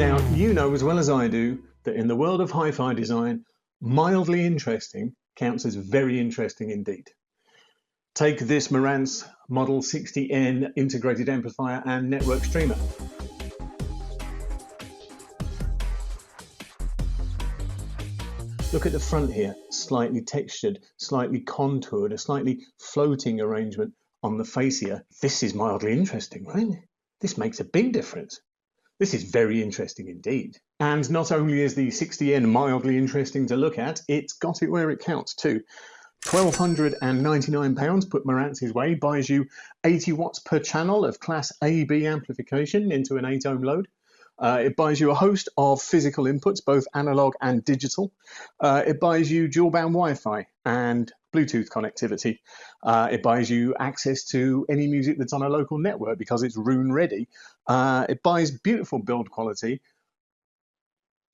Now, you know as well as I do that in the world of hi-fi design, mildly interesting counts as very interesting indeed. Take this Marantz Model 60N integrated amplifier and network streamer. Look at the front here, slightly textured, slightly contoured, a slightly floating arrangement on the fascia. This is mildly interesting, right? This makes a big difference. This is very interesting indeed. And not only is the 60N mildly interesting to look at, it's got it where it counts too. £1,299 put Marantz his way, buys you 80 watts per channel of class AB amplification into an 8 ohm load. It buys you a host of physical inputs, both analog and digital. It buys you dual band Wi-Fi and Bluetooth connectivity. It buys you access to any music that's on a local network because it's room ready. It buys beautiful build quality,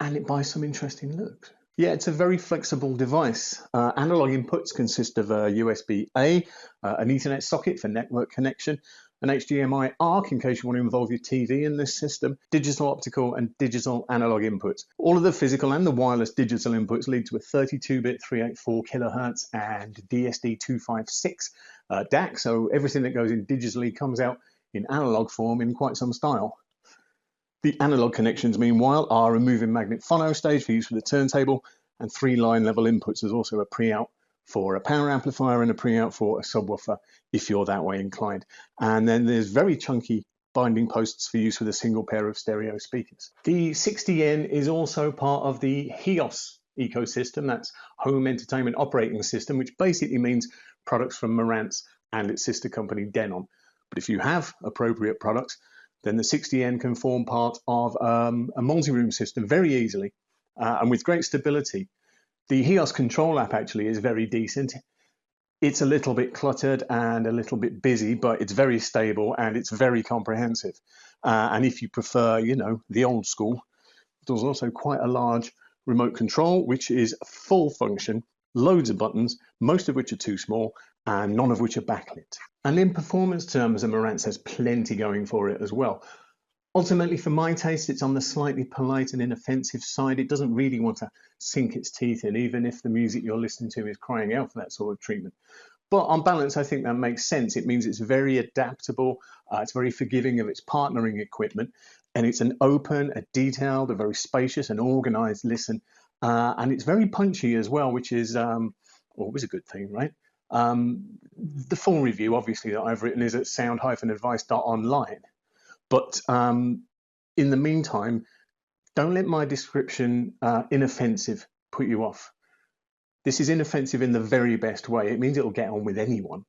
and it buys some interesting looks. Yeah, it's a very flexible device. Analog inputs consist of a USB-A, an Ethernet socket for network connection, an HDMI ARC in case you want to involve your TV in this system, digital optical and digital analog inputs. All of the physical and the wireless digital inputs lead to a 32-bit 384 kilohertz and DSD256 DAC, so everything that goes in digitally comes out in analog form in quite some style. The analog connections, meanwhile, are a moving magnet phono stage for use with the turntable, and 3 line level inputs. There's also a pre-out for a power amplifier and a pre-out for a subwoofer if you're that way inclined. And then there's very chunky binding posts for use with a single pair of stereo speakers. The 60N is also part of the HEOS ecosystem, that's Home Entertainment Operating System, which basically means products from Marantz and its sister company Denon. But if you have appropriate products, then the 60N can form part of a multi-room system very easily and with great stability. The HEOS control app actually is very decent. It's a little bit cluttered and a little bit busy, but it's very stable and it's very comprehensive. And if you prefer, you know, the old school, there's also quite a large remote control, which is full function, loads of buttons, most of which are too small and none of which are backlit. And in performance terms, the Marantz has plenty going for it as well. Ultimately, for my taste, it's on the slightly polite and inoffensive side. It doesn't really want to sink its teeth in, even if the music you're listening to is crying out for that sort of treatment. But on balance, I think that makes sense. It means it's very adaptable, it's very forgiving of its partnering equipment, and it's an open, a detailed, a very spacious and organized listen. And it's very punchy as well, which is always a good thing, right? The full review, obviously, that I've written is at sound-advice.online. But in the meantime, don't let my description inoffensive put you off. This is inoffensive in the very best way. It means it'll get on with anyone.